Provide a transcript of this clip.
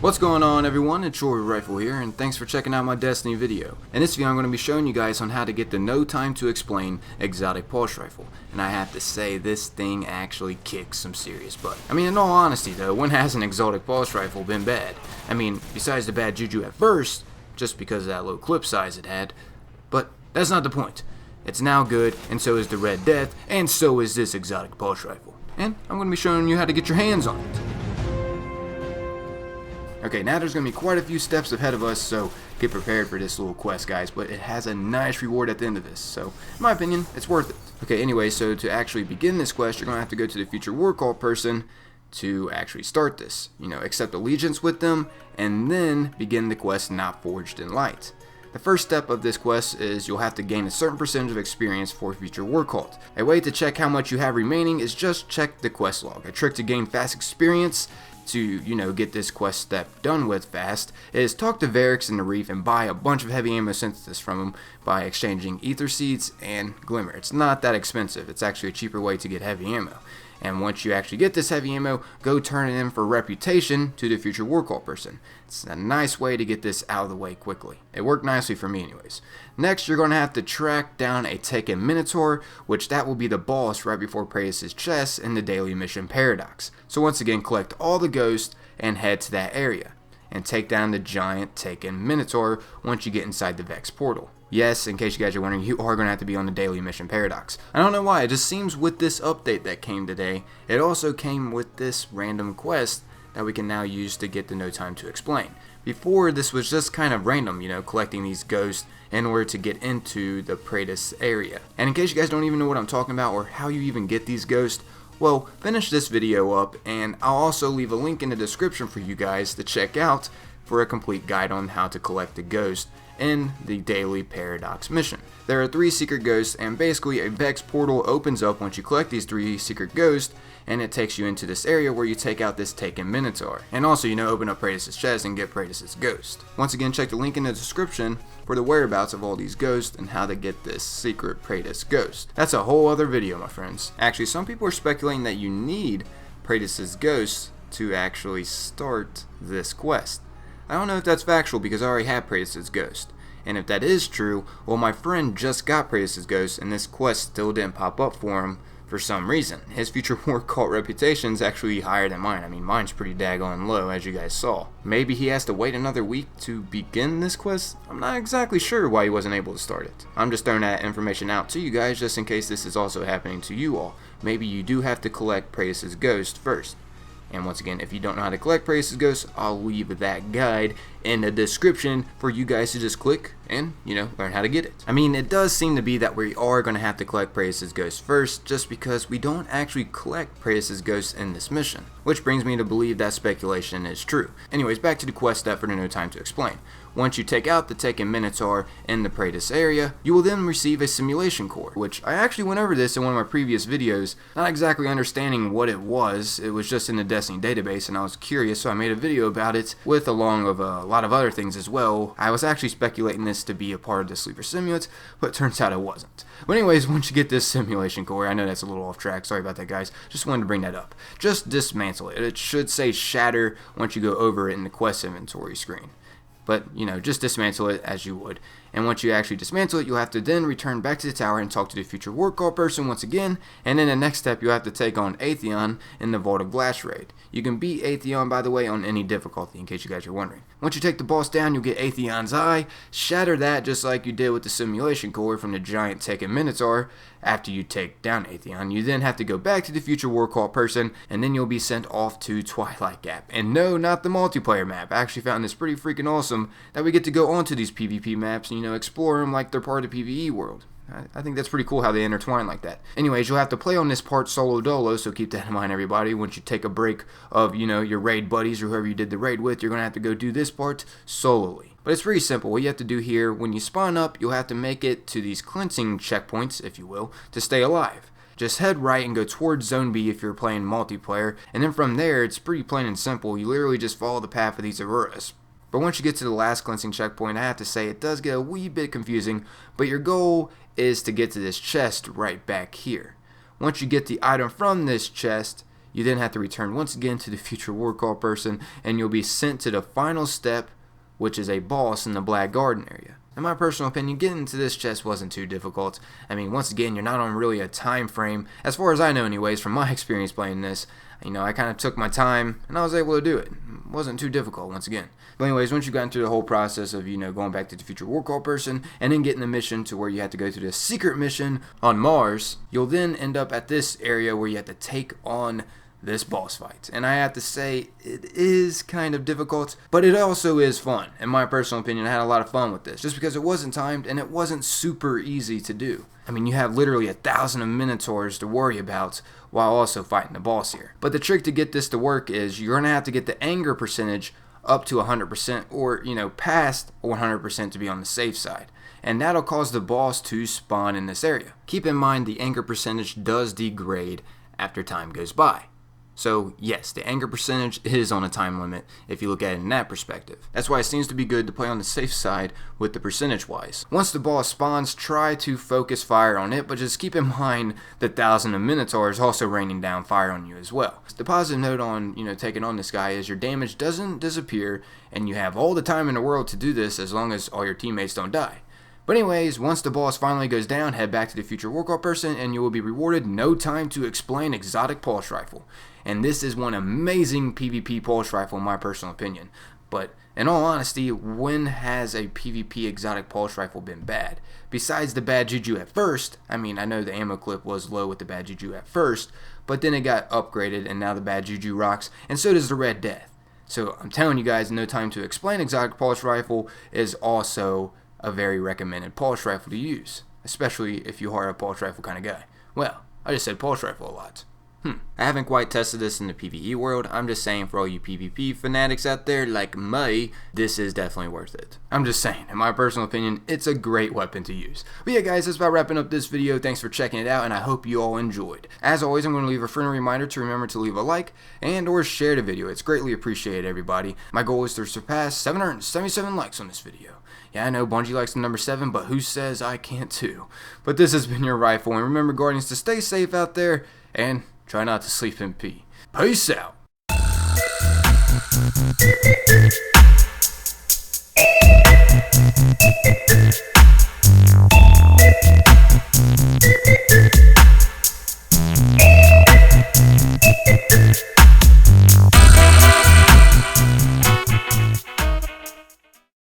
What's going on, everyone? It's Troy Rifle here, and thanks for checking out my Destiny video. In this video I'm going to be showing you guys on how to get the no time to explain exotic pulse rifle, and I have to say this thing actually kicks some serious butt. I mean, in all honesty though, when has an exotic pulse rifle been bad? I mean, besides the bad juju at first, just because of that low clip size it had, but that's not the point. It's now good, and so is the Red Death, and so is this exotic pulse rifle. And I'm going to be showing you how to get your hands on it. Okay, now there's going to be quite a few steps ahead of us, so get prepared for this little quest, guys, but it has a nice reward at the end of this, so in my opinion, it's worth it. Okay, anyway, so to actually begin this quest, you're going to have to go to the future war cult person to actually start this. Accept allegiance with them, and then begin the quest Not Forged in Light. The first step of this quest is you'll have to gain a certain percentage of experience for future war cult. A way to check how much you have remaining is just check the quest log. A trick to gain fast experience to, get this quest step done with fast is talk to Varix in the Reef and buy a bunch of heavy ammo synthesis from him by exchanging ether seeds and glimmer. It's not that expensive. It's actually a cheaper way to get heavy ammo. And once you actually get this heavy ammo, go turn it in for reputation to the future war cult person. It's a nice way to get this out of the way quickly. It worked nicely for me anyways. Next, you're going to have to track down a Taken Minotaur, which that will be the boss right before Praetus' chest in the daily mission Paradox. So once again, collect all the ghosts and head to that area. And take down the giant Taken Minotaur once you get inside the Vex portal. Yes, in case you guys are wondering, you are going to have to be on the daily mission Paradox. I don't know why, it just seems with this update that came today, it also came with this random quest that we can now use to get the no time to explain. Before, this was just kind of random, collecting these ghosts in order to get into the Praetus area. And in case you guys don't even know what I'm talking about or how you even get these ghosts, well, finish this video up and I'll also leave a link in the description for you guys to check out for a complete guide on how to collect the ghost in the daily Paradox mission. There are 3 secret ghosts, and basically a Vex portal opens up once you collect these 3 secret ghosts, and it takes you into this area where you take out this Taken Minotaur. And also, open up Praetus' chest and get Praetus' ghost. Once again, check the link in the description for the whereabouts of all these ghosts and how to get this secret Praetus ghost. That's a whole other video, my friends. Actually, some people are speculating that you need Praetus' ghost to actually start this quest. I don't know if that's factual because I already have Praetus' ghost. And if that is true, well, my friend just got Praetus' ghost and this quest still didn't pop up for him for some reason. His future war cult reputation is actually higher than mine. I mean, mine's pretty daggone low, as you guys saw. Maybe he has to wait another week to begin this quest? I'm not exactly sure why he wasn't able to start it. I'm just throwing that information out to you guys just in case this is also happening to you all. Maybe you do have to collect Praetus' ghost first. And once again, if you don't know how to collect Praetus' ghost, I'll leave that guide in the description for you guys to just click and, learn how to get it. I mean, it does seem to be that we are going to have to collect Praetus' ghost first, just because we don't actually collect Praetus' ghost in this mission. Which brings me to believe that speculation is true. Anyways, back to the quest step for the no time to explain. Once you take out the Taken Minotaur in the Praetus area, you will then receive a simulation core, which I actually went over this in one of my previous videos, not exactly understanding what it was just in the Destiny database, and I was curious, so I made a video about it, with along of a lot of other things as well. I was actually speculating this to be a part of the Sleeper Simulate, but it turns out it wasn't. But anyways, once you get this simulation core, I know that's a little off track, sorry about that guys, just wanted to bring that up. Just dismantle it. It should say shatter once you go over it in the quest inventory screen. But, just dismantle it as you would. And once you actually dismantle it, you'll have to then return back to the tower and talk to the future war cult person once again. And then the next step, you'll have to take on Atheon in the Vault of Glass raid. You can beat Atheon, by the way, on any difficulty, in case you guys are wondering. Once you take the boss down, you'll get Atheon's eye, shatter that just like you did with the simulation core from the giant Taken Minotaur. After you take down Atheon, you then have to go back to the future war cult person, and then you'll be sent off to Twilight Gap. And no, not the multiplayer map. I actually found this pretty freaking awesome that we get to go onto these PvP maps and, explore them like they're part of the PvE world. I think that's pretty cool how they intertwine like that. Anyways, you'll have to play on this part solo dolo, so keep that in mind, everybody. Once you take a break of, your raid buddies or whoever you did the raid with, you're going to have to go do this part solely. But it's pretty simple. What you have to do here, when you spawn up, you'll have to make it to these cleansing checkpoints, if you will, to stay alive. Just head right and go towards Zone B if you're playing multiplayer, and then from there, it's pretty plain and simple. You literally just follow the path of these Auroras. But once you get to the last cleansing checkpoint, I have to say it does get a wee bit confusing, but your goal is to get to this chest right back here. Once you get the item from this chest, You then have to return once again to the future war call person, and you'll be sent to the final step, which is a boss in the Black Garden area. In my personal opinion, getting into this chest wasn't too difficult. I mean, once again, you're not on really a time frame, as far as I know anyways, from my experience playing this. I kind of took my time, and I was able to do it. It wasn't too difficult, once again. But anyways, once you've gotten through the whole process of, going back to the future war call person, and then getting the mission to where you have to go to the secret mission on Mars, you'll then end up at this area where you have to take on this boss fight. And I have to say, it is kind of difficult, but it also is fun. In my personal opinion, I had a lot of fun with this, just because it wasn't timed and it wasn't super easy to do. I mean, you have literally 1,000 of Minotaurs to worry about while also fighting the boss here. But the trick to get this to work is you're going to have to get the anger percentage up to 100% or, past 100% to be on the safe side. And that'll cause the boss to spawn in this area. Keep in mind the anger percentage does degrade after time goes by. So yes, the anger percentage is on a time limit if you look at it in that perspective. That's why it seems to be good to play on the safe side with the percentage wise. Once the boss spawns, try to focus fire on it, but just keep in mind the 1,000 of Minotaurs also raining down fire on you as well. The positive note on taking on this guy is your damage doesn't disappear, and you have all the time in the world to do this as long as all your teammates don't die. But anyways, once the boss finally goes down, head back to the future war call person and you will be rewarded no time to explain exotic pulse rifle. And this is one amazing PvP pulse rifle in my personal opinion. But in all honesty, when has a PvP exotic pulse rifle been bad? Besides the bad juju at first, I know the ammo clip was low with the bad juju at first, but then it got upgraded and now the bad juju rocks, and so does the Red Death. So I'm telling you guys, no time to explain exotic pulse rifle is also a very recommended pulse rifle to use, especially if you are a pulse rifle kind of guy. Well, I just said pulse rifle a lot. I haven't quite tested this in the PvE world. I'm just saying for all you PvP fanatics out there like me, this is definitely worth it. I'm just saying, in my personal opinion, it's a great weapon to use. But yeah guys, that's about wrapping up this video. Thanks for checking it out and I hope you all enjoyed. As always, I'm going to leave a friendly reminder to remember to leave a like and or share the video. It's greatly appreciated, everybody. My goal is to surpass 777 likes on this video. Yeah, I know Bungie likes the number 7, but who says I can't too? But this has been your Rifle, and remember Guardians to stay safe out there and try not to sleep in pee. Peace out.